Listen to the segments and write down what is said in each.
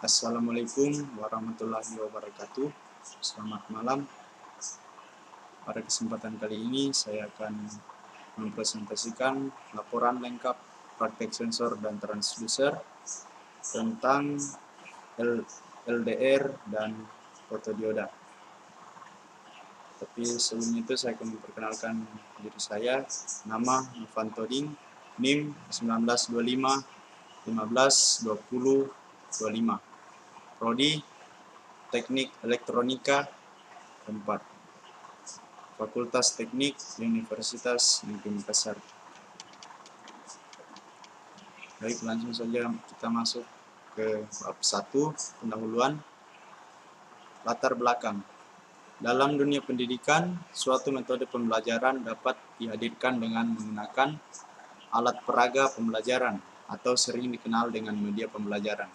Assalamualaikum warahmatullahi wabarakatuh. Selamat malam. Pada kesempatan kali ini saya akan mempresentasikan laporan lengkap praktek sensor dan transducer tentang LDR dan fotodioda. Tapi sebelum itu saya akan memperkenalkan diri saya. Nama Novanto Ding, NIM 1925 15 20 25. Prodi Teknik Elektronika 4. Fakultas Teknik Universitas Negeri Makassar. Baik, langsung saja kita masuk ke bab 1, pendahuluan. Latar belakang. Dalam dunia pendidikan, suatu metode pembelajaran dapat dihadirkan dengan menggunakan alat peraga pembelajaran atau sering dikenal dengan media pembelajaran.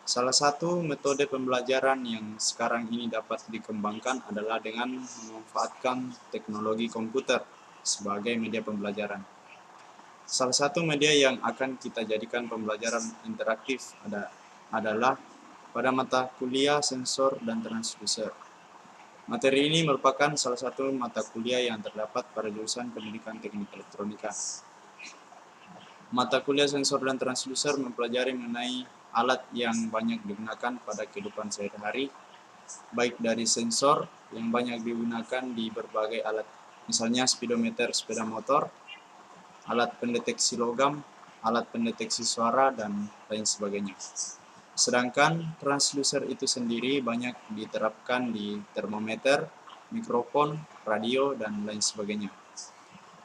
Salah satu metode pembelajaran yang sekarang ini dapat dikembangkan adalah dengan memanfaatkan teknologi komputer sebagai media pembelajaran. Salah satu media yang akan kita jadikan pembelajaran interaktif adalah pada mata kuliah sensor dan transducer. Materi ini merupakan salah satu mata kuliah yang terdapat pada jurusan Pendidikan Teknik Elektronika. Mata kuliah sensor dan transducer mempelajari mengenai alat yang banyak digunakan pada kehidupan sehari-hari, baik dari sensor yang banyak digunakan di berbagai alat, misalnya speedometer sepeda motor, alat pendeteksi logam, alat pendeteksi suara, dan lain sebagainya. Sedangkan transducer itu sendiri banyak diterapkan di termometer, mikrofon, radio, dan lain sebagainya.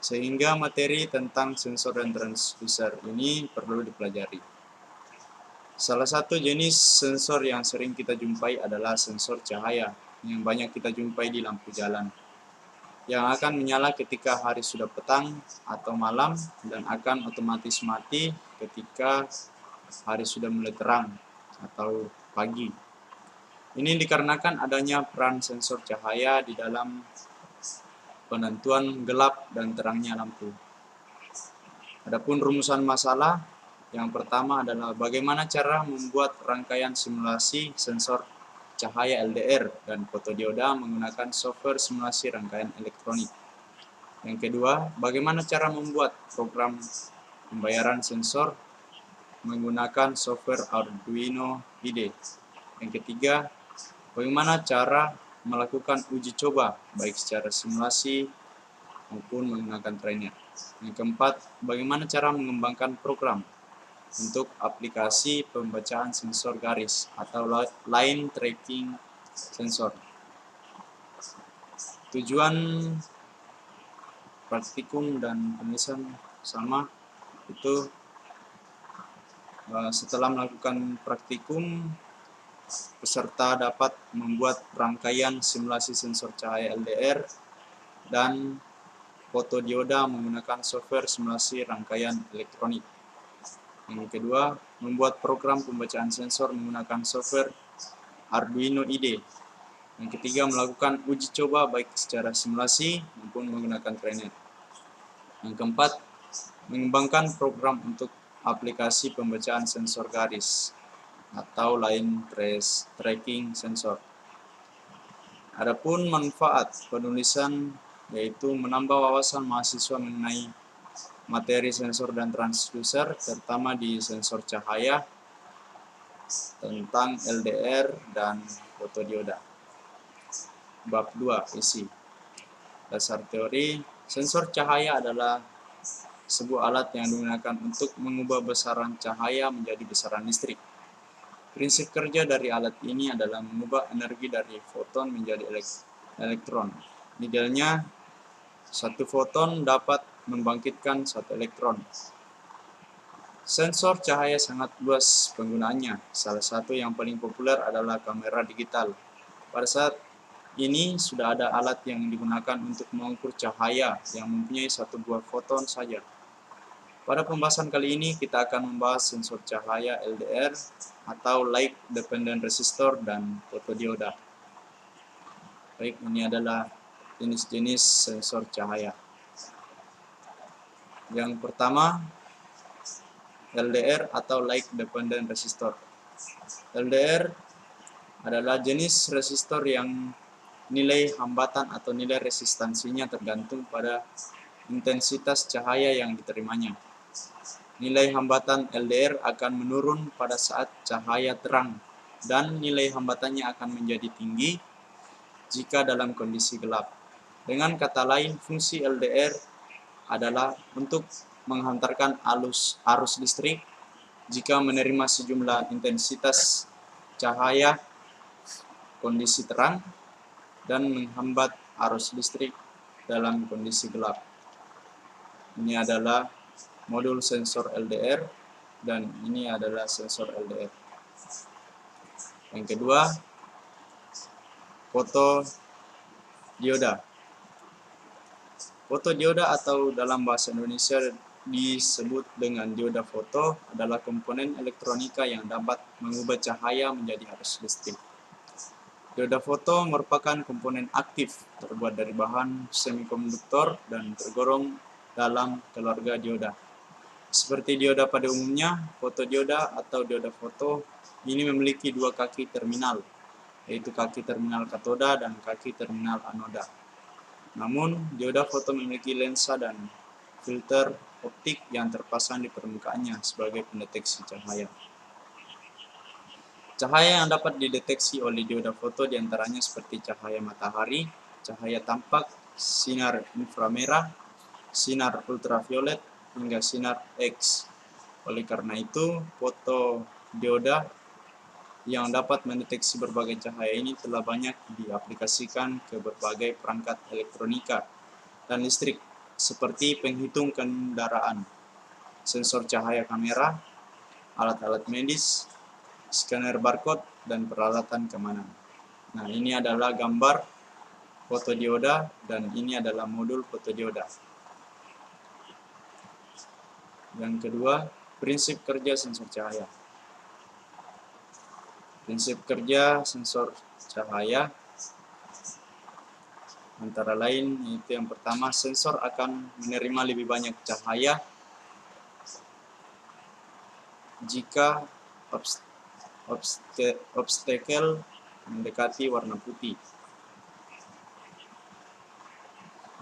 Sehingga materi tentang sensor dan transducer ini perlu dipelajari. Salah satu jenis sensor yang sering kita jumpai adalah sensor cahaya yang banyak kita jumpai di lampu jalan, yang akan menyala ketika hari sudah petang atau malam dan akan otomatis mati ketika hari sudah mulai terang atau pagi. Ini dikarenakan adanya peran sensor cahaya di dalam penentuan gelap dan terangnya lampu. Adapun rumusan masalah, yang pertama adalah bagaimana cara membuat rangkaian simulasi sensor cahaya LDR dan fotodioda menggunakan software simulasi rangkaian elektronik. Yang kedua, bagaimana cara membuat program pembayaran sensor menggunakan software Arduino IDE. Yang ketiga, bagaimana cara melakukan uji coba baik secara simulasi maupun menggunakan trainer. Yang keempat, bagaimana cara mengembangkan program untuk aplikasi pembacaan sensor garis atau line tracking sensor. Tujuan praktikum dan penulisan sama, itu setelah melakukan praktikum, peserta dapat membuat rangkaian simulasi sensor cahaya LDR dan fotodioda menggunakan software simulasi rangkaian elektronik. Yang kedua, membuat program pembacaan sensor menggunakan software Arduino IDE. Yang ketiga, melakukan uji coba baik secara simulasi maupun menggunakan trainer. Yang keempat, mengembangkan program untuk aplikasi pembacaan sensor garis atau line tracking sensor. Adapun manfaat penulisan yaitu menambah wawasan mahasiswa mengenai materi sensor dan transducer, terutama di sensor cahaya, tentang LDR dan fotodioda. Bab 2, isi. Dasar teori, sensor cahaya adalah sebuah alat yang digunakan untuk mengubah besaran cahaya menjadi besaran listrik. Prinsip kerja dari alat ini adalah mengubah energi dari foton menjadi elektron. Idealnya, satu foton dapat membangkitkan satu elektron. Sensor cahaya sangat luas penggunaannya. Salah satu yang paling populer adalah kamera digital. Pada saat ini sudah ada alat yang digunakan untuk mengukur cahaya yang mempunyai satu buah foton saja. Pada pembahasan kali ini kita akan membahas sensor cahaya LDR atau Light Dependent Resistor dan fotodioda. Baik, ini adalah jenis-jenis sensor cahaya. Yang pertama, LDR atau Light Dependent Resistor. LDR adalah jenis resistor yang nilai hambatan atau nilai resistansinya tergantung pada intensitas cahaya yang diterimanya. Nilai hambatan LDR akan menurun pada saat cahaya terang dan nilai hambatannya akan menjadi tinggi jika dalam kondisi gelap. Dengan kata lain, fungsi LDR adalah untuk menghantarkan arus listrik jika menerima sejumlah intensitas cahaya kondisi terang dan menghambat arus listrik dalam kondisi gelap. Ini adalah modul sensor LDR dan ini adalah sensor LDR. Yang kedua, fotodioda. Fotodioda atau dalam bahasa Indonesia disebut dengan dioda foto adalah komponen elektronika yang dapat mengubah cahaya menjadi arus listrik. Dioda foto merupakan komponen aktif terbuat dari bahan semikonduktor dan tergolong dalam keluarga dioda. Seperti dioda pada umumnya, fotodioda atau dioda foto ini memiliki dua kaki terminal, yaitu kaki terminal katoda dan kaki terminal anoda. Namun, dioda foto memiliki lensa dan filter optik yang terpasang di permukaannya sebagai pendeteksi cahaya. Cahaya yang dapat dideteksi oleh dioda foto diantaranya seperti cahaya matahari, cahaya tampak, sinar inframerah, sinar ultraviolet, hingga sinar X. Oleh karena itu, fotodioda yang dapat mendeteksi berbagai cahaya ini telah banyak diaplikasikan ke berbagai perangkat elektronika dan listrik, seperti penghitung kendaraan, sensor cahaya kamera, alat-alat medis, scanner barcode, dan peralatan keamanan. Nah, ini adalah gambar fotodioda dan ini adalah modul fotodioda. Yang kedua, prinsip kerja sensor cahaya. Prinsip kerja sensor cahaya antara lain yaitu yang pertama, sensor akan menerima lebih banyak cahaya jika obstacle mendekati warna putih.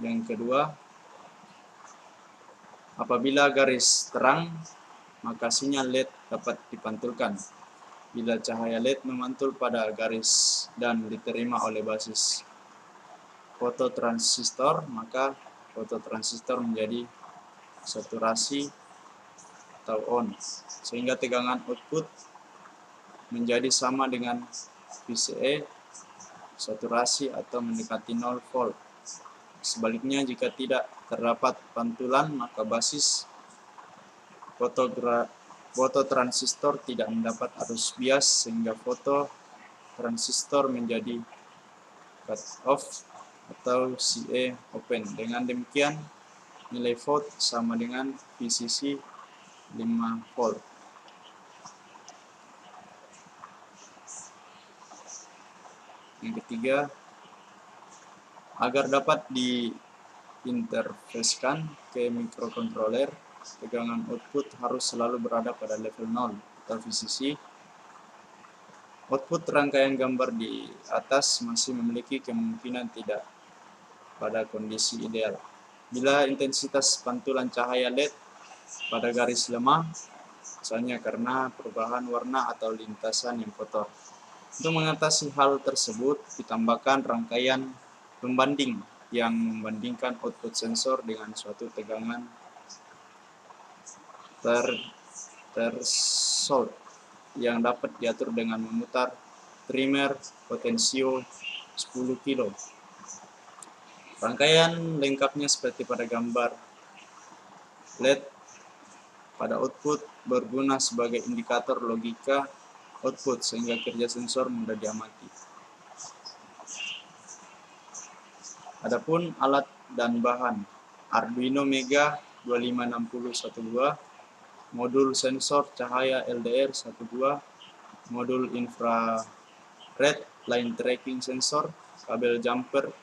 Yang kedua, apabila garis terang, maka sinyal LED dapat dipantulkan. Bila cahaya LED memantul pada garis dan diterima oleh basis fototransistor, maka fototransistor menjadi saturasi atau on, sehingga tegangan output menjadi sama dengan VCE saturasi atau mendekati 0 volt. Sebaliknya, jika tidak terdapat pantulan, maka basis fototransistor tidak mendapat arus bias sehingga fototransistor menjadi cut off atau CA open. Dengan demikian, nilai volt sama dengan VCC 5 volt. Yang ketiga, agar dapat diinterfaskan ke mikrokontroler, tegangan output harus selalu berada pada level 0 atau VCC. Output rangkaian gambar di atas masih memiliki kemungkinan tidak pada kondisi ideal. Bila intensitas pantulan cahaya LED pada garis lemah, misalnya karena perubahan warna atau lintasan yang kotor. Untuk mengatasi hal tersebut, ditambahkan rangkaian pembanding yang membandingkan output sensor dengan suatu tegangan threshold yang dapat diatur dengan memutar trimmer potensio 10 kilo. Rangkaian lengkapnya seperti pada gambar LED pada output berguna sebagai indikator logika output sehingga kerja sensor mudah diamati. Adapun alat dan bahan: Arduino Mega 25601 modul sensor cahaya LDR 12, modul infrared line tracking sensor, kabel jumper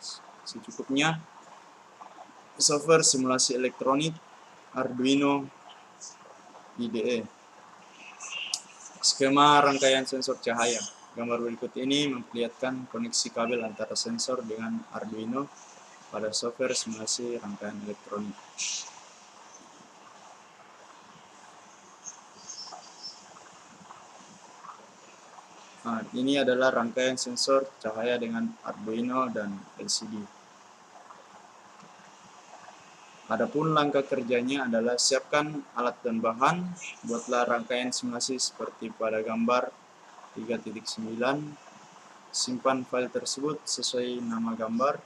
secukupnya, software simulasi elektronik, Arduino IDE. Skema rangkaian sensor cahaya. Gambar berikut ini memperlihatkan koneksi kabel antara sensor dengan Arduino pada software simulasi rangkaian elektronik. Nah, ini adalah rangkaian sensor cahaya dengan Arduino dan LCD. Adapun langkah kerjanya adalah siapkan alat dan bahan, buatlah rangkaian simulasi seperti pada gambar 3.9, simpan file tersebut sesuai nama gambar,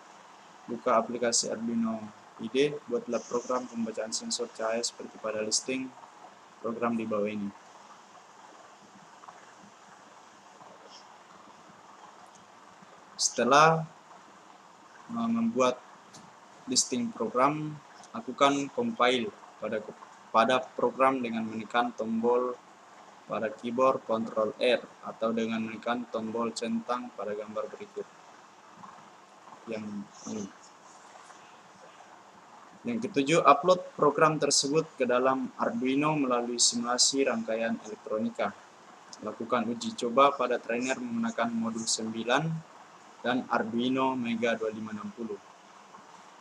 buka aplikasi Arduino IDE, buatlah program pembacaan sensor cahaya seperti pada listing program di bawah ini. Setelah membuat listing program, lakukan compile pada program dengan menekan tombol pada keyboard Ctrl R atau dengan menekan tombol centang pada gambar berikut. Yang ketujuh, upload program tersebut ke dalam Arduino melalui simulasi rangkaian elektronika. Lakukan uji coba pada trainer menggunakan modul 9 dan Arduino Mega 2560.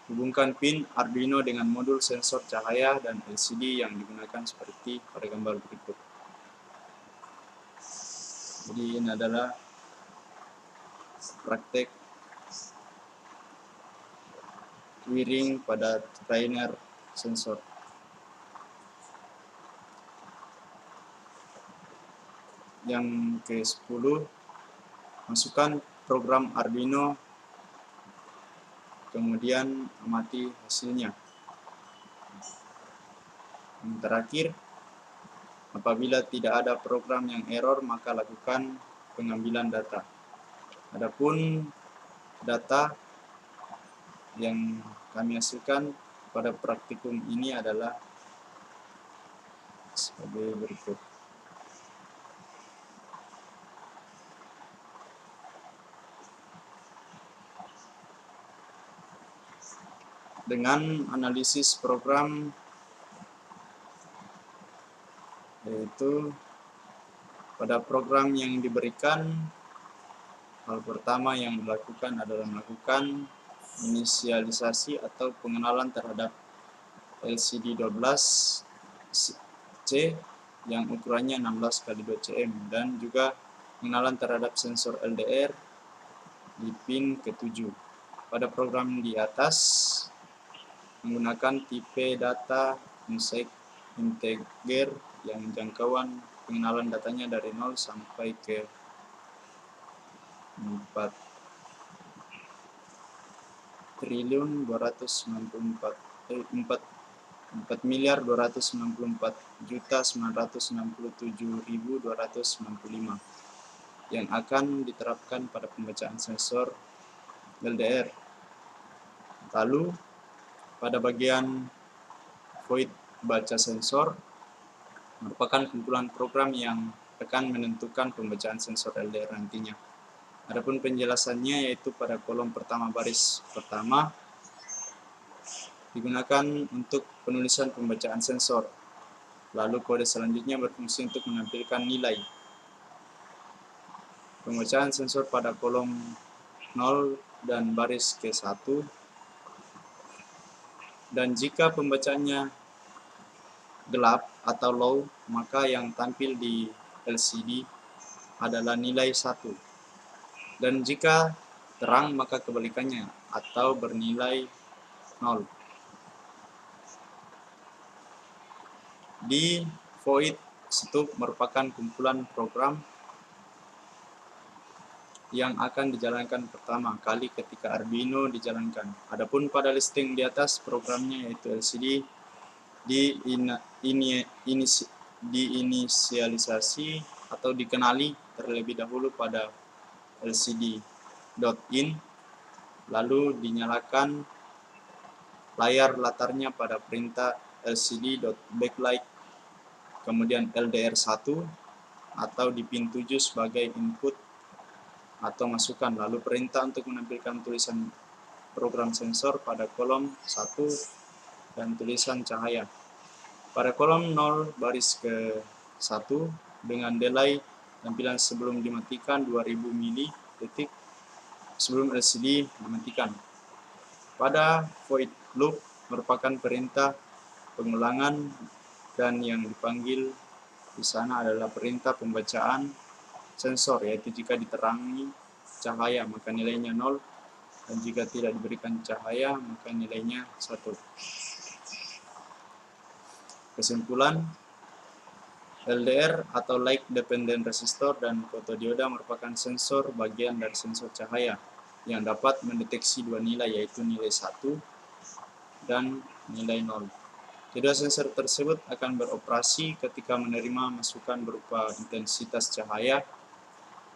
Hubungkan pin Arduino dengan modul sensor cahaya dan LCD yang digunakan seperti pada gambar berikut. Jadi ini adalah praktek wiring pada trainer sensor. Yang ke-10, masukkan program Arduino, kemudian amati hasilnya. Yang terakhir, apabila tidak ada program yang error, maka lakukan pengambilan data. Adapun data yang kami hasilkan pada praktikum ini adalah sebagai berikut. Dengan analisis program, yaitu pada program yang diberikan, hal pertama yang dilakukan adalah melakukan inisialisasi atau pengenalan terhadap LCD 12C yang ukurannya 16x2 cm dan juga pengenalan terhadap sensor LDR di pin ke-7. Pada program di atas menggunakan tipe data integer yang jangkauan pengenalan datanya dari 0 sampai ke 4.294.967.295 yang akan diterapkan pada pembacaan sensor LDR. Lalu pada bagian void baca sensor merupakan kumpulan program yang akan menentukan pembacaan sensor LDR nantinya. Adapun penjelasannya yaitu pada kolom pertama baris pertama digunakan untuk penulisan pembacaan sensor. Lalu kode selanjutnya berfungsi untuk menampilkan nilai pembacaan sensor pada kolom 0 dan baris ke-1. Dan jika pembacaannya gelap atau low, maka yang tampil di LCD adalah nilai 1. Dan jika terang, maka kebalikannya atau bernilai 0. Di void stub merupakan kumpulan program yang akan dijalankan pertama kali ketika Arduino dijalankan. Adapun pada listing di atas programnya yaitu LCD diinisialisasi atau dikenali terlebih dahulu pada LCD.in, lalu dinyalakan layar latarnya pada perintah LCD.backlight, kemudian LDR1 atau di pin 7 sebagai input atau masukan, lalu perintah untuk menampilkan tulisan program sensor pada kolom 1 dan tulisan cahaya. Pada kolom 0 baris ke-1 dengan delay tampilan sebelum dimatikan 2000 mili detik sebelum LCD dimatikan. Pada void loop merupakan perintah pengulangan dan yang dipanggil di sana adalah perintah pembacaan sensor, yaitu jika diterangi cahaya maka nilainya 0 dan jika tidak diberikan cahaya maka nilainya 1. Kesimpulan, LDR atau Light Dependent Resistor dan fotodioda merupakan sensor bagian dari sensor cahaya yang dapat mendeteksi dua nilai, yaitu nilai 1 dan nilai 0. Kedua sensor tersebut akan beroperasi ketika menerima masukan berupa intensitas cahaya,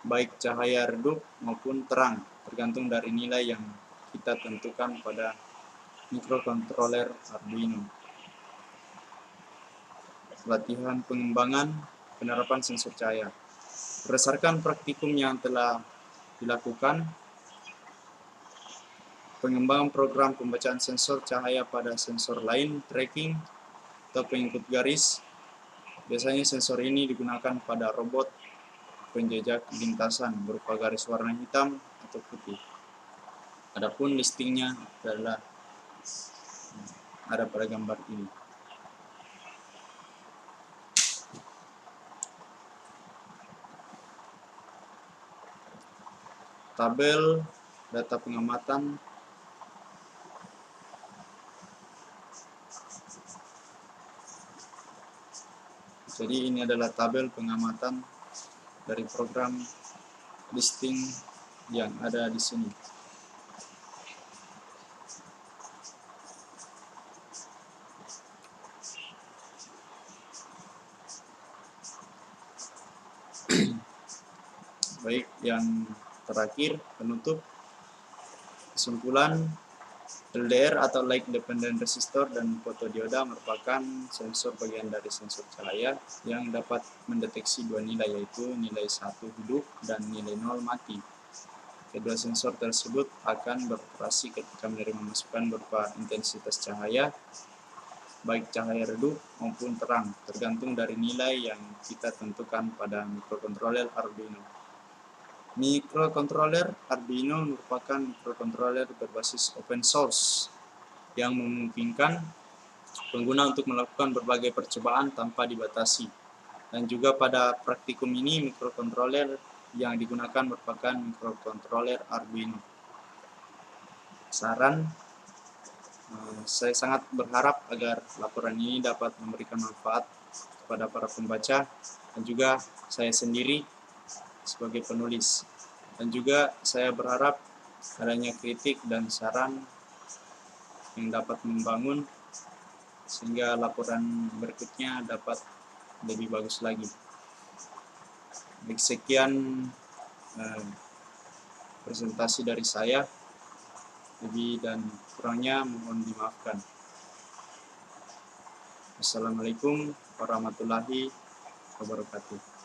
baik cahaya redup maupun terang, tergantung dari nilai yang kita tentukan pada mikrokontroler Arduino. Latihan pengembangan penerapan sensor cahaya. Berdasarkan praktikum yang telah dilakukan, pengembangan program pembacaan sensor cahaya pada sensor lain, tracking, atau pengikut garis. Biasanya sensor ini digunakan pada robot penjejak lintasan berupa garis warna hitam atau putih. Adapun listingnya adalah ada pada gambar ini. Tabel data pengamatan jadi ini adalah tabel pengamatan dari program listing yang ada di sini. Baik, yang terakhir penutup. Kesimpulan, LDR atau Light Dependent Resistor dan fotodioda merupakan sensor bagian dari sensor cahaya yang dapat mendeteksi dua nilai, yaitu nilai 1 hidup dan nilai 0 mati. Kedua sensor tersebut akan beroperasi ketika menerima masukan berupa intensitas cahaya, baik cahaya redup maupun terang, tergantung dari nilai yang kita tentukan pada mikrokontroler Arduino. Mikrokontroler Arduino merupakan mikrokontroler berbasis open source yang memungkinkan pengguna untuk melakukan berbagai percobaan tanpa dibatasi. Dan juga pada praktikum ini mikrokontroler yang digunakan merupakan mikrokontroler Arduino. Saran, saya sangat berharap agar laporan ini dapat memberikan manfaat kepada para pembaca dan juga saya sendiri sebagai penulis. Dan juga saya berharap adanya kritik dan saran yang dapat membangun sehingga laporan berikutnya dapat lebih bagus lagi. Baik, sekian presentasi dari saya. Lebih dan kurangnya mohon dimaafkan. Assalamualaikum warahmatullahi wabarakatuh.